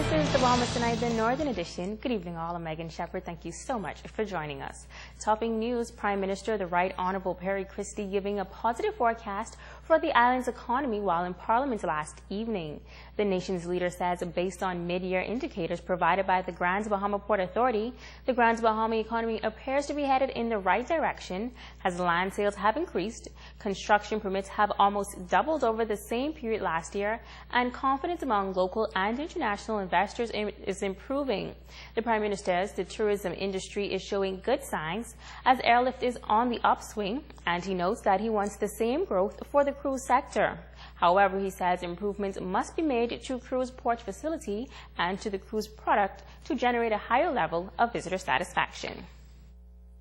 This is the Bahamas Tonight, the Northern Edition. Good evening, all. I'm Megan Shepard. Thank you so much for joining us. Topping news, Prime Minister, the Right Honourable Perry Christie, giving a positive forecast for the island's economy while in Parliament last evening. The nation's leader says, based on mid-year indicators provided by the Grand Bahama Port Authority, the Grand Bahama economy appears to be headed in the right direction as land sales have increased, construction permits have almost doubled over the same period last year, and confidence among local and international investors is improving. The Prime Minister says the tourism industry is showing good signs as airlift is on the upswing, and he notes that he wants the same growth for the cruise sector. However, he says improvements must be made to cruise port facility and to the cruise product to generate a higher level of visitor satisfaction.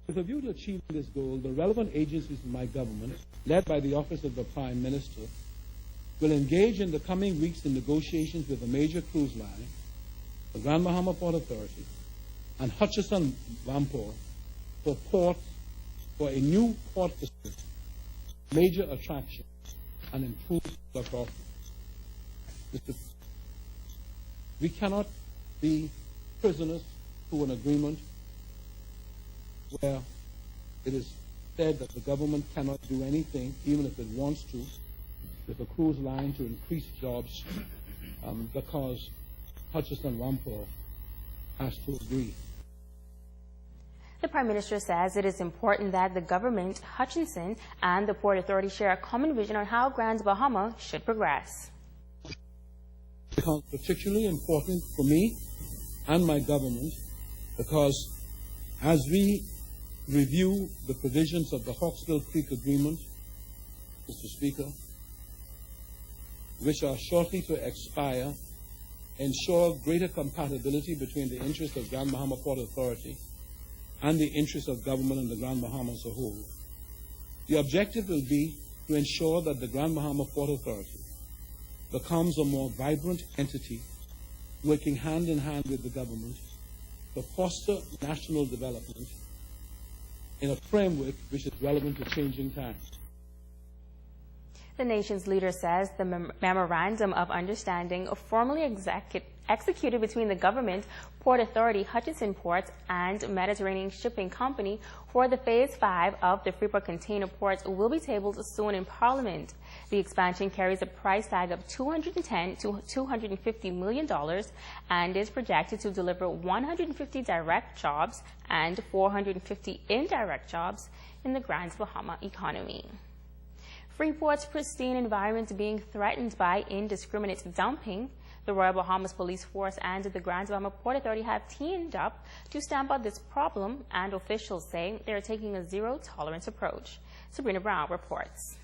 With a view to achieving this goal, the relevant agencies in my government, led by the Office of the Prime Minister, will engage in the coming weeks in negotiations with a major cruise line, the Grand Bahama Port Authority, and Hutchison Vampore for a new port facility, major attraction, and improved profit. We cannot be prisoners to an agreement where it is said that the government cannot do anything, even if it wants to, with a cruise line to increase jobs because Hutchison Vampore has to agree. The Prime Minister says it is important that the government, Hutchinson, and the Port Authority share a common vision on how Grand Bahama should progress. It becomes particularly important for me and my government because as we review the provisions of the Hawksbill Creek Agreement, Mr. Speaker, which are shortly to expire, ensure greater compatibility between the interests of Grand Bahama Port Authority and the interests of government and the Grand Bahama as a whole. The objective will be to ensure that the Grand Bahama Port Authority becomes a more vibrant entity, working hand in hand with the government to foster national development in a framework which is relevant to changing times. The nation's leader says the Memorandum of Understanding formally executed between the government, Port Authority, Hutchison Ports, and Mediterranean Shipping Company for the Phase 5 of the Freeport Container Ports will be tabled soon in Parliament. The expansion carries a price tag of $210 to $250 million and is projected to deliver 150 direct jobs and 450 indirect jobs in the Grand Bahama economy. Freeport's pristine environment being threatened by indiscriminate dumping. The Royal Bahamas Police Force and the Grand Bahama Port Authority have teamed up to stamp out this problem, and officials say they are taking a zero-tolerance approach. Sabrina Brown reports.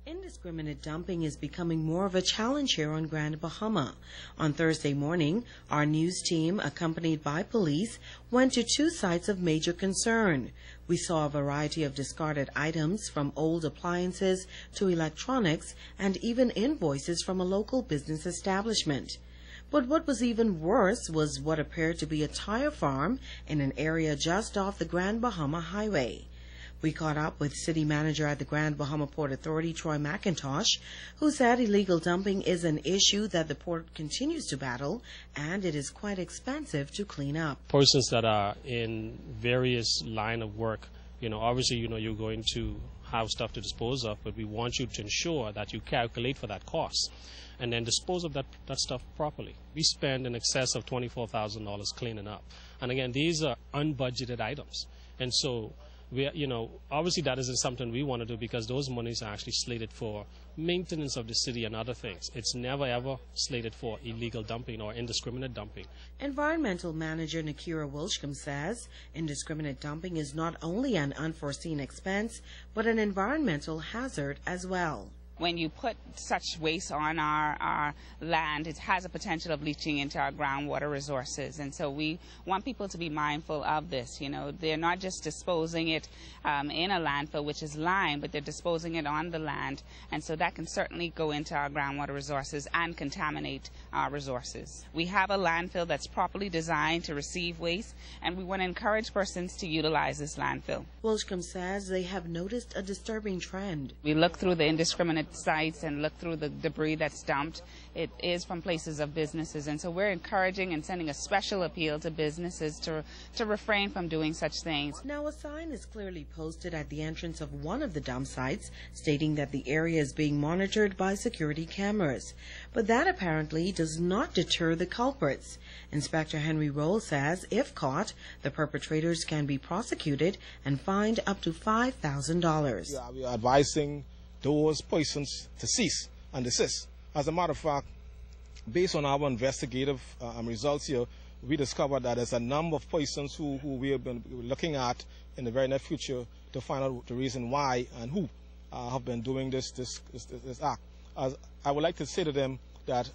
Indiscriminate dumping is becoming more of a challenge here on Grand Bahama. On Thursday morning, our news team, accompanied by police, went to two sites of major concern. We saw a variety of discarded items, from old appliances to electronics, and even invoices from a local business establishment. But what was even worse was what appeared to be a tire farm in an area just off the Grand Bahama Highway. We caught up with City Manager at the Grand Bahama Port Authority, Troy McIntosh, who said illegal dumping is an issue that the port continues to battle, and it is quite expensive to clean up. Persons that are in various line of work, obviously, you're going to have stuff to dispose of, but we want you to ensure that you calculate for that cost and then dispose of that stuff properly. We spend in excess of $24,000 cleaning up. And again, these are unbudgeted items. And so obviously that isn't something we want to do because those monies are actually slated for maintenance of the city and other things. It's never ever slated for illegal dumping or indiscriminate dumping. Environmental Manager Nakira Wilshcombe says indiscriminate dumping is not only an unforeseen expense, but an environmental hazard as well. When you put such waste on our land, it has a potential of leaching into our groundwater resources. And so we want people to be mindful of this. They're not just disposing it in a landfill, which is lined, but they're disposing it on the land. And so that can certainly go into our groundwater resources and contaminate our resources. We have a landfill that's properly designed to receive waste, and we want to encourage persons to utilize this landfill. Wilshcombe says they have noticed a disturbing trend. We look through the indiscriminate visit sites and look through the debris that's dumped, it is from places of businesses. And so we're encouraging and sending a special appeal to businesses to refrain from doing such things. Now, a sign is clearly posted at the entrance of one of the dump sites stating that the area is being monitored by security cameras. But that apparently does not deter the culprits. Inspector Henry Roll says if caught, the perpetrators can be prosecuted and fined up to $5,000. Yeah, we are advising those persons to cease and desist. As a matter of fact, based on our investigative results here, we discovered that there's a number of persons who we have been looking at in the very near future to find out the reason why and who have been doing this act. As I would like to say to them that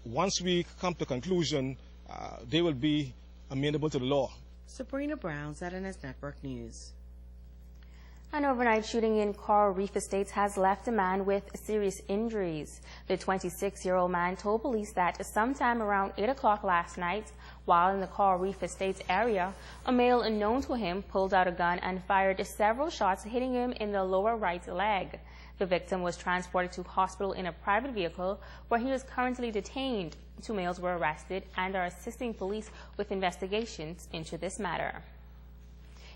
once we come to conclusion, they will be amenable to the law. Sabrina Brown, ZNS Network News. An overnight shooting in Coral Reef Estates has left a man with serious injuries. The 26-year-old man told police that sometime around 8 o'clock last night, while in the Coral Reef Estates area, a male unknown to him pulled out a gun and fired several shots, hitting him in the lower right leg. The victim was transported to hospital in a private vehicle where he is currently detained. 2 males were arrested and are assisting police with investigations into this matter.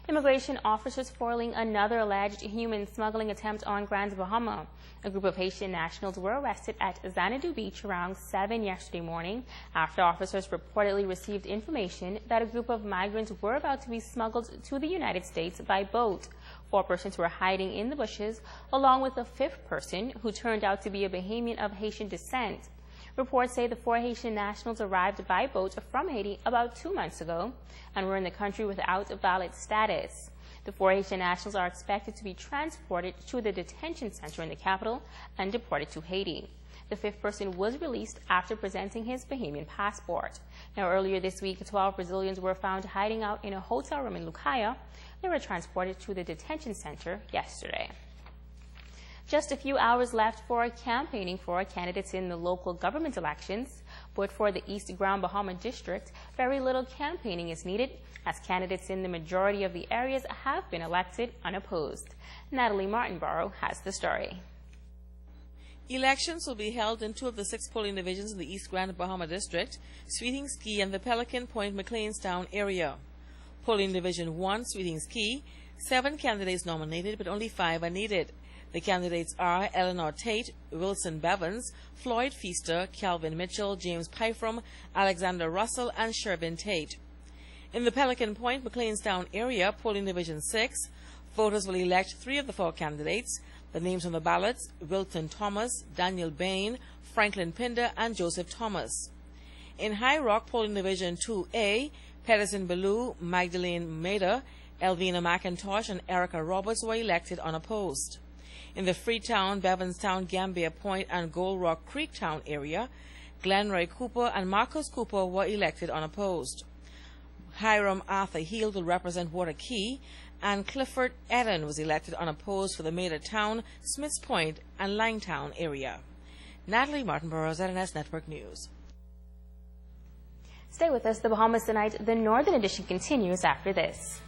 Immigration officers foiling another alleged human smuggling attempt on Grand Bahama. A group of Haitian nationals were arrested at Xanadu Beach around 7 yesterday morning after officers reportedly received information that a group of migrants were about to be smuggled to the United States by boat. 4 persons were hiding in the bushes, along with a 5th person who turned out to be a Bahamian of Haitian descent. Reports say the 4 Haitian nationals arrived by boat from Haiti about 2 months ago and were in the country without a valid status. The 4 Haitian nationals are expected to be transported to the detention center in the capital and deported to Haiti. The 5th person was released after presenting his Bahamian passport. Now, earlier this week, 12 Brazilians were found hiding out in a hotel room in Lucaya. They were transported to the detention center yesterday. Just a few hours left for campaigning for candidates in the local government elections, but for the East Grand Bahama District, very little campaigning is needed, as candidates in the majority of the areas have been elected unopposed. Natalie Martinborough has the story. Elections will be held in 2 of the 6 polling divisions in the East Grand Bahama District, Sweetings Key and the Pelican Point McLeanstown area. Polling Division 1, Sweetings Key, 7 candidates nominated, but only 5 are needed. The candidates are Eleanor Tate, Wilson Bevins, Floyd Feaster, Calvin Mitchell, James Pyfrom, Alexander Russell, and Shervin Tate. In the Pelican Point, McLeanstown area, polling division 6, voters will elect 3 of the 4 candidates. The names on the ballots: Wilton Thomas, Daniel Bain, Franklin Pinder, and Joseph Thomas. In High Rock, polling division 2A, Pedersen Ballou, Magdalene Mader, Elvina McIntosh, and Erica Roberts were elected unopposed. In the Freetown, Bevanstown, Gambia Point, and Gold Rock Creek Town area, Glenroy Cooper and Marcus Cooper were elected unopposed. Hiram Arthur Heald will represent Water Key, and Clifford Eden was elected unopposed for the Maida Town, Smiths Point, and Langtown area. Natalie Martinborough, ZNS Network News. Stay with us. The Bahamas Tonight, the Northern Edition continues after this.